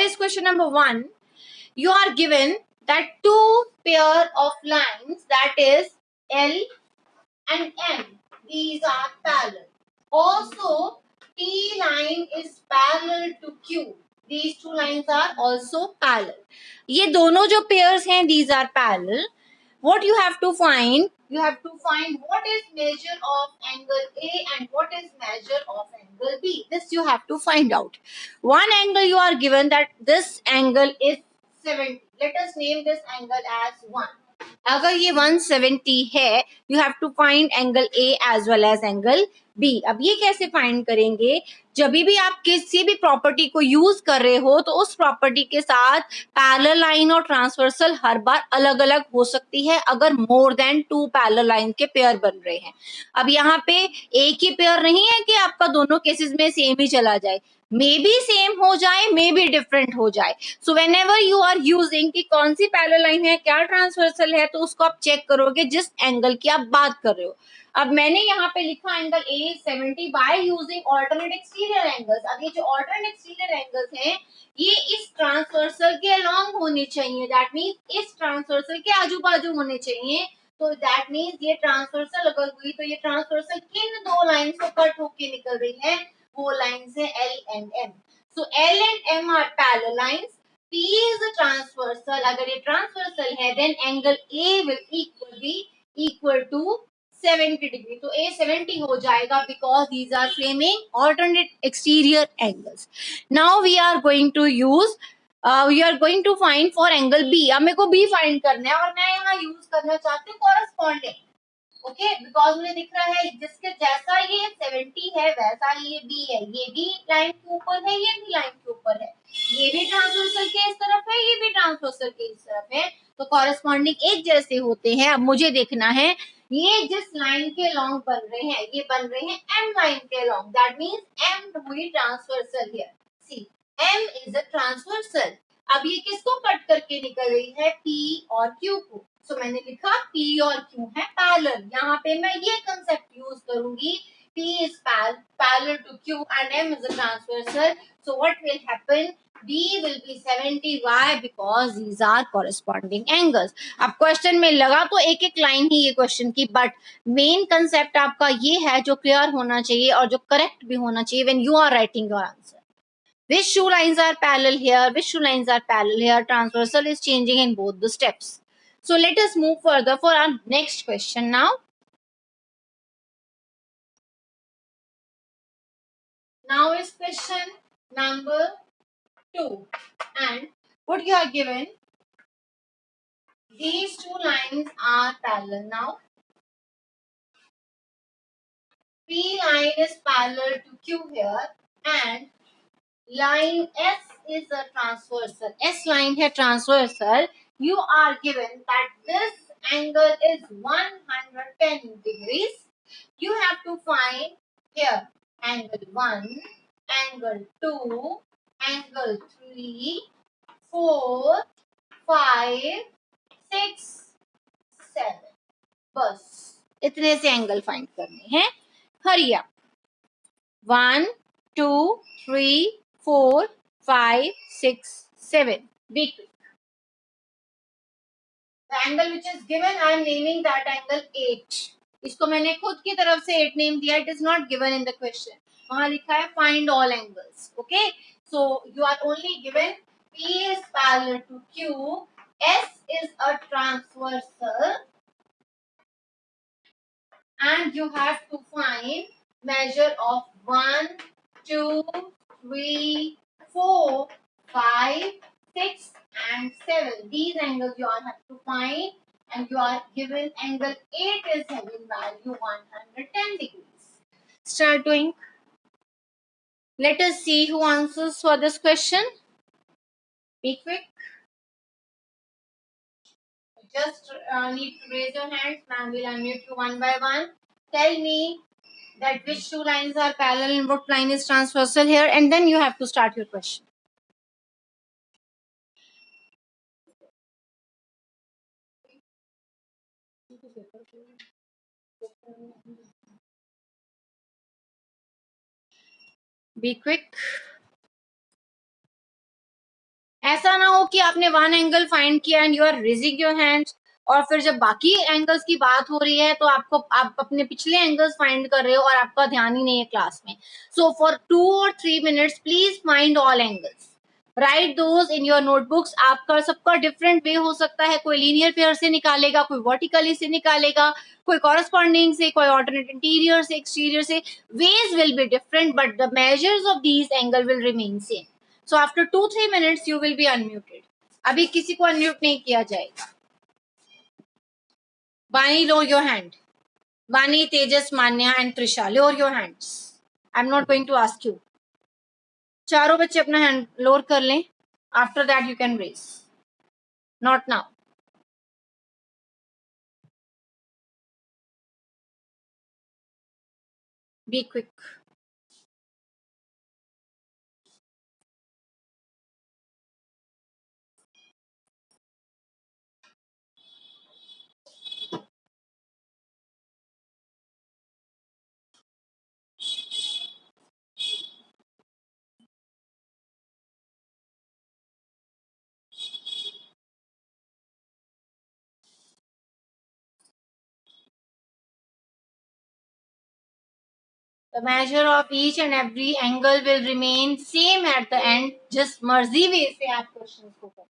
is question number 1. You are given that two pair of lines, that is L and M. These are parallel. Also, T line is parallel to Q. These two lines are also parallel. ये दोनों जो pairs हैं, these are parallel. What you have to find? You have to find what is measure of angle A and what is measure of angle B. This you have to find out. One angle you are given that this angle is 70. Let us name this angle as 1. अगर ये 170 है, you have to find angle A as well as angle B. अब ये कैसे find करेंगे? जब भी आप किसी भी प्रॉपर्टी को यूज कर रहे हो तो उस प्रॉपर्टी के साथ पैरेलल लाइन और ट्रांसवर्सल हर बार अलग अलग हो सकती है अगर मोर देन 2 पैरेलल लाइन के पेयर बन रहे हैं. अब यहाँ पे एक ही पेयर नहीं है कि आपका दोनों केसेस में सेम ही चला जाए. मे बी सेम हो जाए, मे बी डिफरेंट हो जाए. So whenever you are using कि कौन सी पैरेलल लाइन है, क्या ट्रांसवर्सल है, तो उसको आप चेक करोगे जिस एंगल की आप बात कर रहे हो. अब मैंने यहाँ पे लिखा angle A 70 by using alternate exterior angles. अब ये जो ऑल्टरनेट एक्सटीरियर एंगल्स हैं, ये इस ट्रांसवर्सल के अलोंग होने चाहिए. दैट मीन्स इस ट्रांसवर्सल के आजू बाजू होने चाहिए. तो दैट मीन्स ये ट्रांसवर्सल अगर हुई तो ये ट्रांसवर्सल किन दो लाइंस को कट होके निकल रही है? वो लाइंस है L and M. So L and M are parallel lines. P is a transversal. अगर ये transversal है, then angle A will be equal to 70 degree. तो A 70 हो जाएगा because these are framing alternate exterior angles. Now we are going to use we are going to find for angle B. अब मेरे को B find करना है और मैं यहाँ use करना चाहती हूँ corresponding. ओके, बिकॉज मुझे दिख रहा है जिसके जैसा ये 70 है वैसा ही ये बी है. ये भी लाइन के ऊपर है, ये भी लाइन के ऊपर है. ये भी ट्रांसवर्सल के इस तरफ है, ये भी ट्रांसवर्सल के इस तरफ है. तो कॉरेस्पॉन्डिंग एक जैसे होते हैं. अब मुझे देखना है ये जिस लाइन के लॉन्ग बन रहे हैं, ये बन रहे हैं एम लाइन के लॉन्ग. दैट मीन्स एम हुई transversal here. See, M is a transversal. अब ये किसको कट करके निकल रही है? पी और क्यू को. सो मैंने लिखा P और Q है पैरेलल. यहाँ पे मैं ये कंसेप्ट यूज करूंगी, P is parallel to Q and M is a transversal. So what will happen? B will be 70. Why? Because these are corresponding angles. अब क्वेश्चन में लगा तो एक एक लाइन ही ये क्वेश्चन की, बट मेन कंसेप्ट आपका ये है जो क्लियर होना चाहिए और जो करेक्ट भी होना चाहिए when you are writing your answer. Which two lines are parallel here? Which two lines are parallel here? Transversal is changing in both the steps. So let us move further for our next question now. Now is question number 2. And what you are given, these two lines are parallel. Now, P line is parallel to Q here and line S is a transversal. S line है transversal. You are given that this angle is 110 degrees. You have to find here angle 1, angle 2, angle 3, 4, 5, 6, 7. बस इतने से angle find करने हैं. Hurry up. 1, 2, 3, 4, 5, 6, 7. Be quick. The angle which is given, I am naming that angle 8. इसको मैंने खुद की तरफ से 8 नेम दिया. It is not given in the question. वहां लिखा है find all angles. Okay, so you are only given P is parallel to Q, S is a transversal, and you have to find measure of 1, 2, 3, 4, 5, 6 and 7. These angles you all have to find, and you are given angle 8 is having value 110 degrees. Start doing. Let us see who answers for this question. Be quick. Just need to raise your hands. Ma'am will unmute you one by one. Tell me that which two lines are parallel and what line is transversal here, and then you have to start your question. Be quick. ऐसा ना हो कि आपने one angle find किया and you are raising your hands, और फिर जब बाकी एंगल्स की बात हो रही है तो आप अपने पिछले एंगल्स फाइंड कर रहे हो और आपका ध्यान ही नहीं है क्लास में. So for 2 or 3 minutes please find all angles, right those in your notebooks. आपका सबका डिफरेंट वे हो सकता है, कोई लीनियर पेयर से निकालेगा, कोई वर्टिकली से निकालेगा, कोई कॉरेस्पॉन्डिंग से, कोई ऑल्टरनेट इंटीरियर से, एक्सटीरियर से. Veg will be different but the measures of these angle will remain same. So after 2-3 minutes you will be unmuted. अभी किसी को unmute नहीं किया जाएगा. Bani, lower your hand. Bani, Tejas, Manya and Trisha, lower your hands. I'm not going to ask you. चारों बच्चे अपना hand lower कर लें. After that you can raise. Not now. Be quick. The measure of each and every angle will remain same at the end. Just मर्जी वे से आप questions को करें.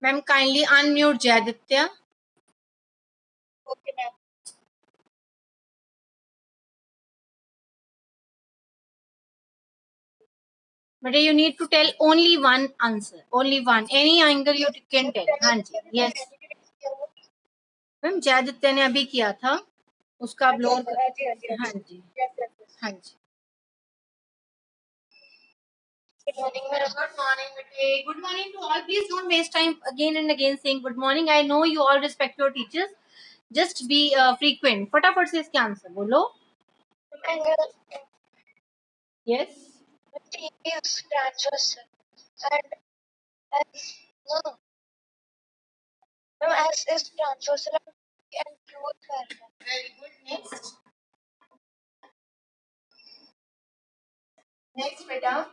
Ma'am, kindly unmute Jaditya. Okay, ma'am. But you need to tell only one answer, only one. Any angle you can tell. हाँ जी, yes. Ma'am Jayaditya ने अभी किया था, उसका आप लोअर. हाँ जी, हाँ जी. Good morning, madam. Good morning, bete. Good morning to all. Please don't waste time again and again saying good morning. I know you all respect your teachers. Just be frequent. फटाफट से इसके answer बोलो. Angle. Yes. T is transversal and S no. No, S is transversal and Q is parallel. Very good. Next. Next, beta.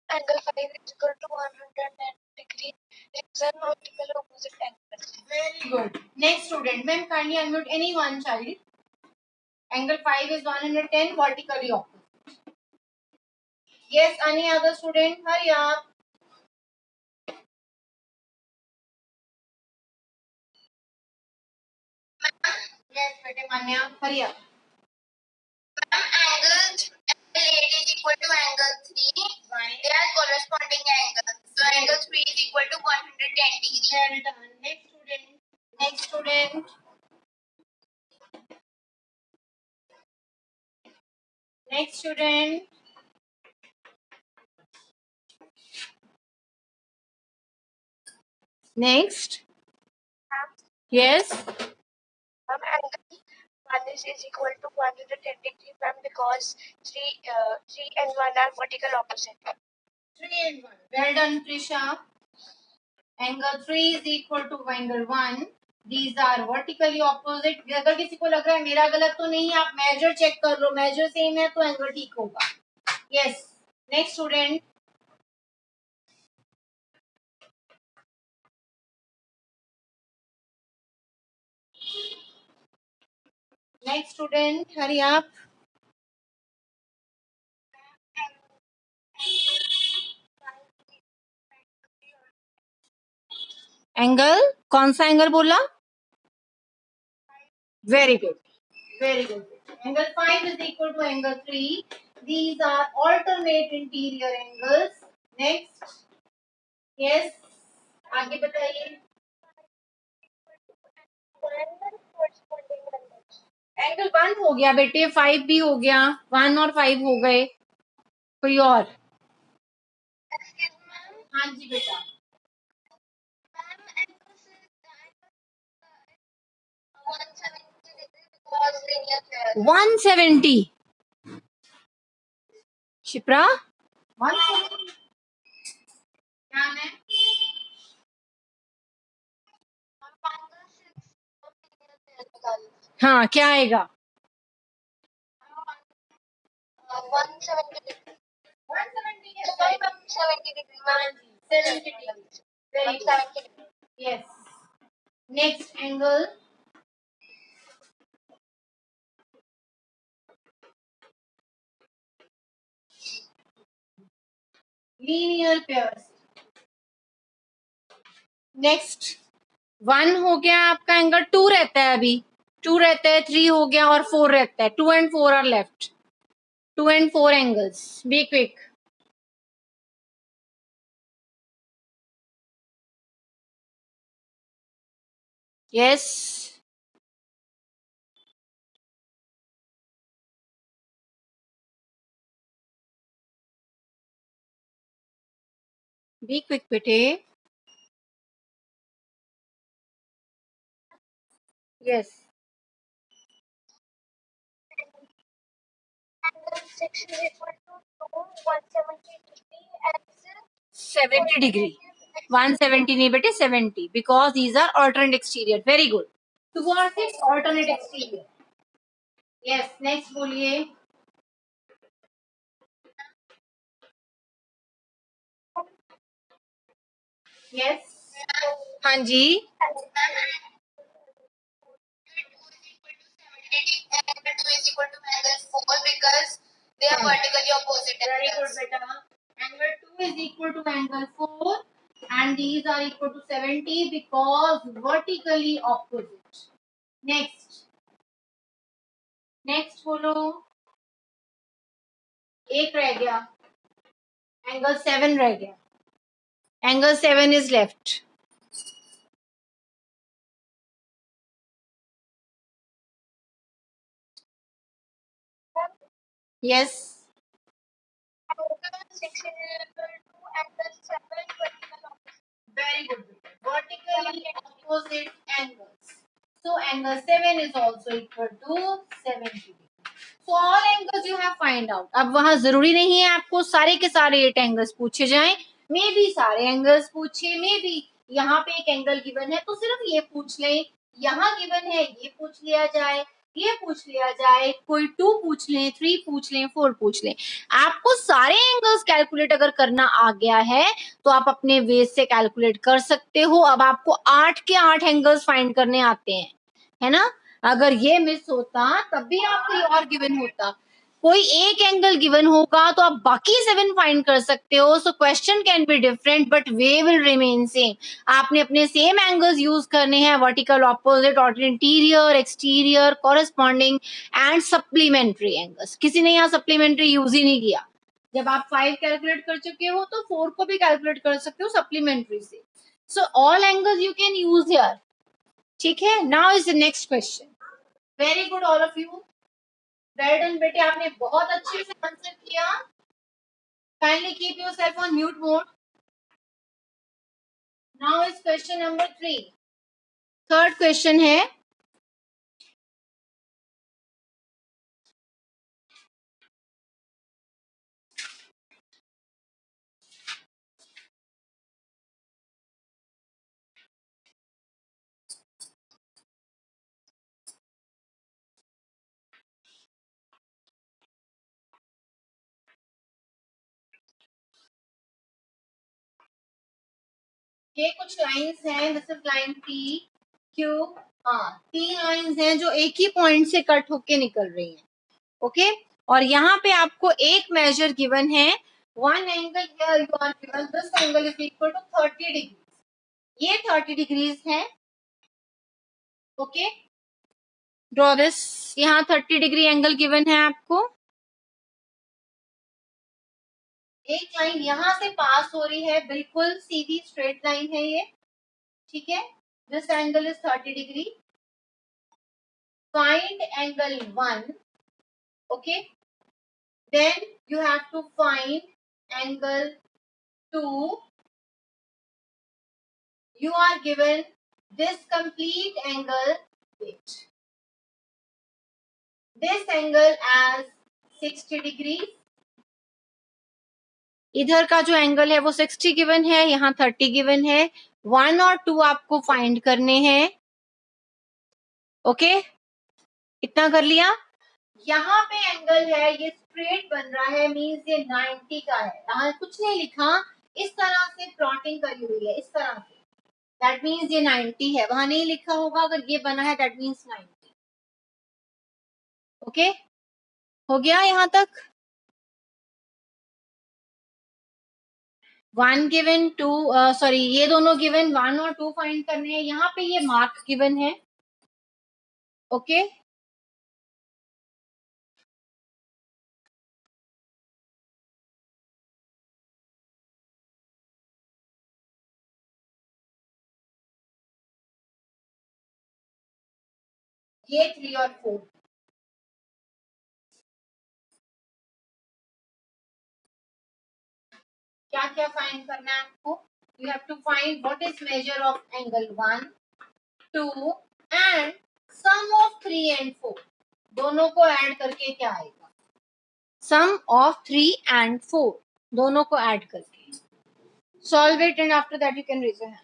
Angle 5 is equal to 110 degree. It's an vertical opposite angle. Very good. Next student. Ma'am, kindly unmute any one child. Angle 5 is 110 vertically opposite. Yes, any other student? Hurry up. Yes, beta Manya. Hurry up. Angle L8 is equal to angle 3. Right. They are corresponding angles. So angle 3 is equal to 110 degrees. Well done. Next student. Next student. Next student. Next. Yes. Angle 1 is equal to 110 degrees because 3 and 1 are vertical opposite. 3 and 1. Well done, Prisha. Angle 3 is equal to angle 1. These are vertically opposite. अगर किसी को लग रहा है मेरा गलत तो नहीं है, आप मेजर चेक कर लो, मेजर सेम है तो एंगल ठीक होगा. Yes. Next student. Next student, hurry up. Angle, कौन सा एंगल बोला? Very good, very good. Angle 5 is equal to angle 3. These are alternate interior angles. Next. Yes. आगे बताइए. एंगल 1 हो गया बेटे, 5 भी हो गया, 1 और 5 हो गए. कोई और? हाँ जी बेटा. 170. शिप्रा, 170 क्या है? हाँ, क्या आएगा? 170 degree. Yes. Next angle. Linear pairs. Next. 1 हो गया आपका एंगल, 2 रहता है अभी, 2 रहता है, 3 हो गया और 4 रहता है. 2 and 4 are left. 2 and 4 angles. Be quick. Yes. Be quick बेटे. Yes. 70 degree. 170 नहीं बेटे, 70, because these are alternate exterior. Very good. 2 और 6 alternate exterior. Yes. Next बोलिए. Yes. हाँ जी. They are vertically opposite. Very good beta. Angle 2 is equal to angle 4 and these are equal to 70 because vertically opposite. Next. Next बोलो. एक रह गया. Angle 7 रह गया. Angle 7 is left. Yes. Very good. Vertically opposite angles. So angle 7 is also equal to 70. So all angles you have find out. अब वहां जरूरी नहीं है आपको सारे के सारे 8 एंगल्स पूछे जाएं. मे बी सारे एंगल्स पूछे, मे बी यहाँ पे एक एंगल गिवन है तो सिर्फ ये पूछ लें. यहाँ गिवन है ये पूछ लिया जाए, ये पूछ लिया जाए, कोई 2 पूछ लें, 3 पूछ लें, 4 पूछ लें. आपको सारे एंगल्स कैलकुलेट अगर करना आ गया है तो आप अपने वेज से कैलकुलेट कर सकते हो. अब आपको 8 के 8 एंगल्स फाइंड करने आते हैं, है ना. अगर ये मिस होता तब भी आपको और गिवन होता. कोई एक एंगल गिवन होगा तो आप बाकी 7 फाइंड कर सकते हो. So question can be different but way will remain same. आपने अपने सेम एंगल्स यूज करने हैं, vertical opposite, interior, exterior, corresponding and supplementary angles. किसी ने यहाँ सप्लीमेंट्री यूज ही नहीं किया. जब आप 5 कैलकुलेट कर चुके हो तो 4 को भी कैलकुलेट कर सकते हो सप्लीमेंट्री से. So all angles you can use here. ठीक है. Now is the next question. Very good all of you. Well done बेटे, आपने बहुत अच्छे से आंसर किया. Kindly keep yourself on mute mode. Now is question number 3. Third question है. ये कुछ लाइंस हैं. This is line P Q. हाँ, 3 लाइंस हैं जो एक ही पॉइंट से कट होके निकल रही हैं. ओके. और यहाँ पे आपको एक मेजर गिवन है. One angle here you are given, this angle is equal to 30 degree. ये 30 डिग्रीज है. Okay, draw this. यहाँ 30 डिग्री एंगल गिवन है आपको. एक लाइन यहां से पास हो रही है, बिल्कुल सीधी स्ट्रेट लाइन है ये. ठीक है, this angle is 30 degree. Find angle 1. Okay, then you have to find angle 2. You are given this complete angle, wait, this angle as 60 degree. इधर का जो एंगल है वो 60 गिवन है, यहाँ 30 गिवन है. 1 और 2 आपको फाइंड करने हैं. ओके, इतना कर लिया. यहाँ पे एंगल है, ये स्ट्रेट बन रहा है, मीन्स ये 90 का है. यहाँ कुछ नहीं लिखा, इस तरह से प्लॉटिंग करी हुई है, इस तरह से. दैट मीन्स ये 90 है. वहां नहीं लिखा होगा, अगर ये बना है दैट मीन्स 90. ओके, हो गया यहाँ तक. 1 गिवन 2, सॉरी, ये दोनों गिवन 1 और 2 फाइंड करने हैं. यहाँ पे ये मार्क गिवन है. ओके, ये 3 और 4. क्या क्या फाइंड करना है आपको? You have to find what is measure of angle 1, 2 and sum of 3 and 4. दोनों को ऐड करके क्या आएगा? सम ऑफ 3 एंड 4, दोनों को ऐड करके. Solve it and after that you can raise your hands.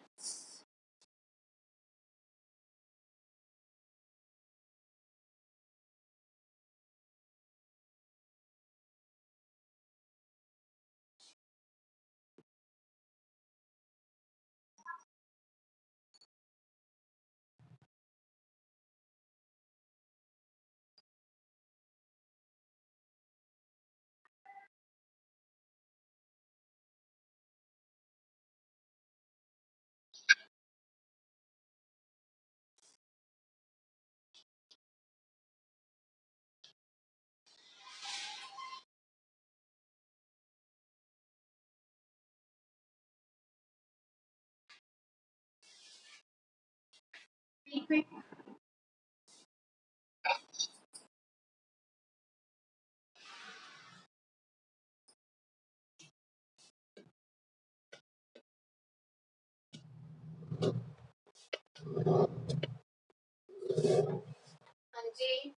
हाँ जी,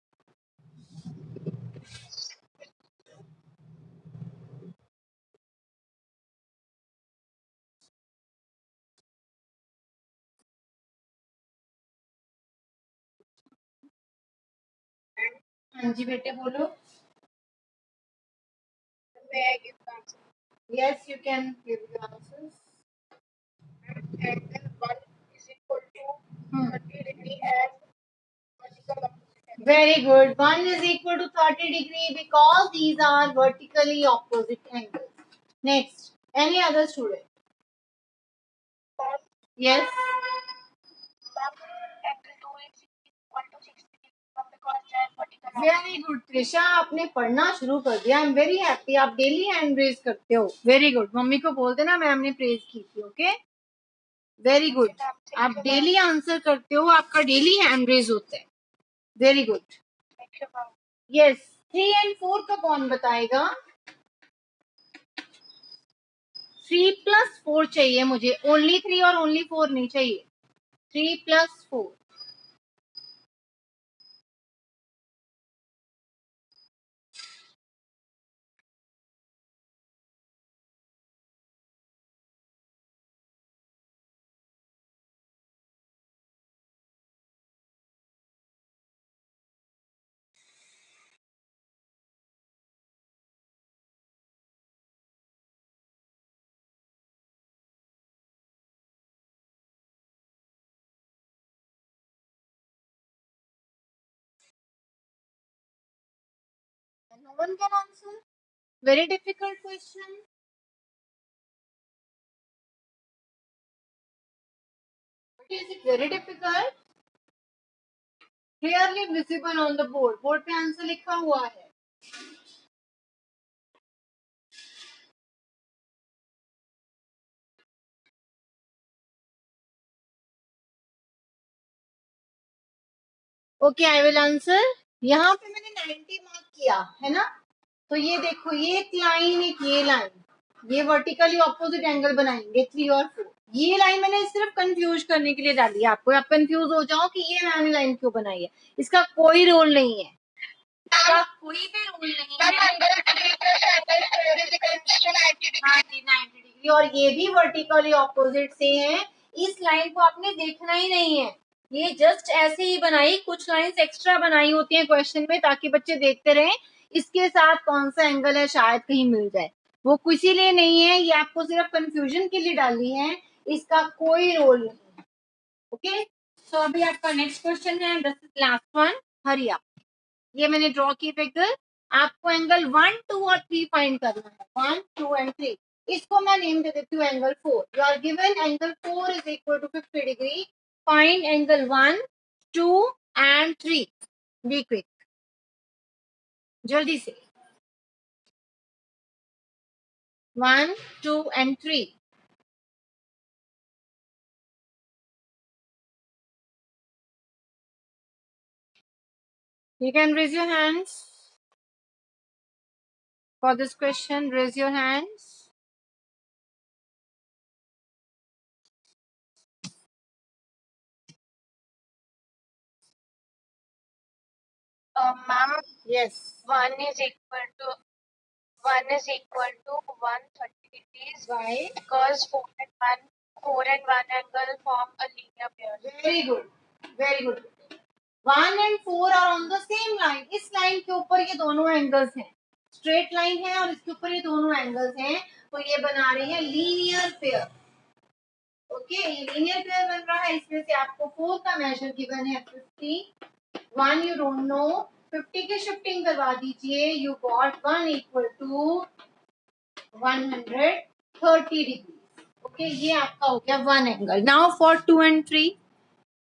हाँ जी बेटे बोलो. Yes, you can give the answers. Angle 1 is equal to 30 degree as vertical opposite. Very good. 1 is equal to 30 degree because these are vertically opposite angles. Next, any other student? Yes. Very good Trisha, आपने पढ़ना शुरू कर दिया. I am very happy. आप daily hand raise करते हो. Very good. Mummy को बोल देना मैम ने प्रेज की थी. Okay, very good. आप डेली आंसर करते हो, आपका डेली हैंड रेज होता है. Very good. यस, 3 एंड 4 का कौन बताएगा? 3 प्लस 4 चाहिए मुझे. ओनली 3 और ओनली 4 नहीं चाहिए. 3 plus 4. No one can answer. Very difficult question. Is it very difficult? Clearly visible on the board. Board पे आंसर लिखा हुआ है. Okay, I will answer. यहाँ पे मैंने 90 मार्क किया है ना. तो ये देखो, ये एक लाइन, एक ये लाइन, ये वर्टिकली ऑपोजिट एंगल बनाएंगे 3 और 4. ये लाइन मैंने सिर्फ कंफ्यूज करने के लिए डाली है आपको, आप कंफ्यूज हो जाओ कि ये मैंने लाइन क्यों बनाई है. इसका कोई रोल नहीं है, इसका कोई भी रोल नहीं है. हाँ जी, 90 डिग्री, और ये भी वर्टिकली ऑपोजिट से है. इस लाइन को आपने देखना ही नहीं है, ये जस्ट ऐसे ही बनाई. कुछ लाइंस एक्स्ट्रा बनाई होती हैं क्वेश्चन में ताकि बच्चे देखते रहें इसके साथ कौन सा एंगल है, शायद कहीं मिल जाए. वो किसी लिए नहीं है, ये आपको सिर्फ कंफ्यूजन के लिए डाली है, इसका कोई रोल नहीं है. ओके, सो अभी आपका नेक्स्ट क्वेश्चन है, this is last one. Hurry up. ये मैंने ड्रॉ की फिगर. आपको एंगल 1, 2 और 3 फाइंड करना है. 1, 2 एंड 3. इसको मैं नेम दे देती हूँ angle 4. You are given angle 4 is equal to 50 degree. Find angle 1, 2 and 3. Be quick, जल्दी से. 1, 2 and 3. You can raise your hands for this question. Raise your hands. Ma'am, yes. 1 is equal to 130 degrees. Why? Because 4 and 1 angle form a linear pair. Very good. Very good. 1 and 4 are on the same line. इस line के ऊपर ये दोनों angles हैं. Straight line है और इसके ऊपर ये दोनों एंगल्स हैं, तो ये बना रही है लीनियर पेयर. ओके, ये लीनियर पेयर बन रहा है. इसमें से आपको 4 का मेजर गिवन है 50. 1 यू डोंट नो. 50 की शिफ्टिंग करवा दीजिए. You got 1 equal to 130 degree. Okay, ये आपका हो गया 1 angle. Now for 2 and 3.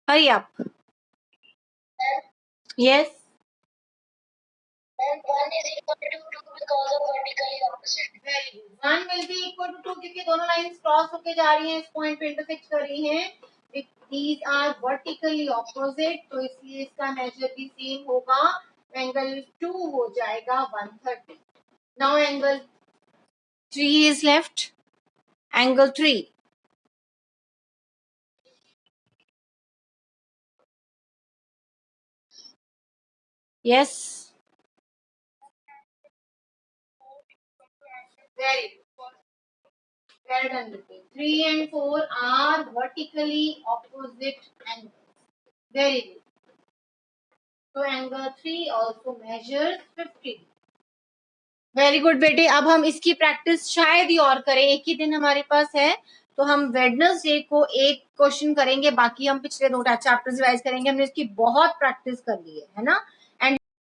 Hurry up. Yes. And 1 is equal to 2 because of vertically opposite. Very good. 1 will be equal to 2 क्योंकि दोनों lines cross होके जा रही हैं, इस पॉइंट पे इंटरसेक्ट कर रही हैं. These are vertically opposite, तो इसलिए इसका मेजर भी सेम होगा. एंगल 2 हो जाएगा 130. Now angle 3 is left. Angle 3. Yes. Very good. Well done, Vipin. 3 and 4 are vertically opposite angles. Very good. So angle 3 also measures 50. Very good बेटे. अब हम इसकी प्रैक्टिस शायद ही और करें, एक ही दिन हमारे पास है, तो हम वेडनेसडे को एक क्वेश्चन करेंगे, बाकी हम पिछले 2 चैप्टर्स रिवाइज करेंगे. हमने इसकी बहुत प्रैक्टिस कर ली है ना.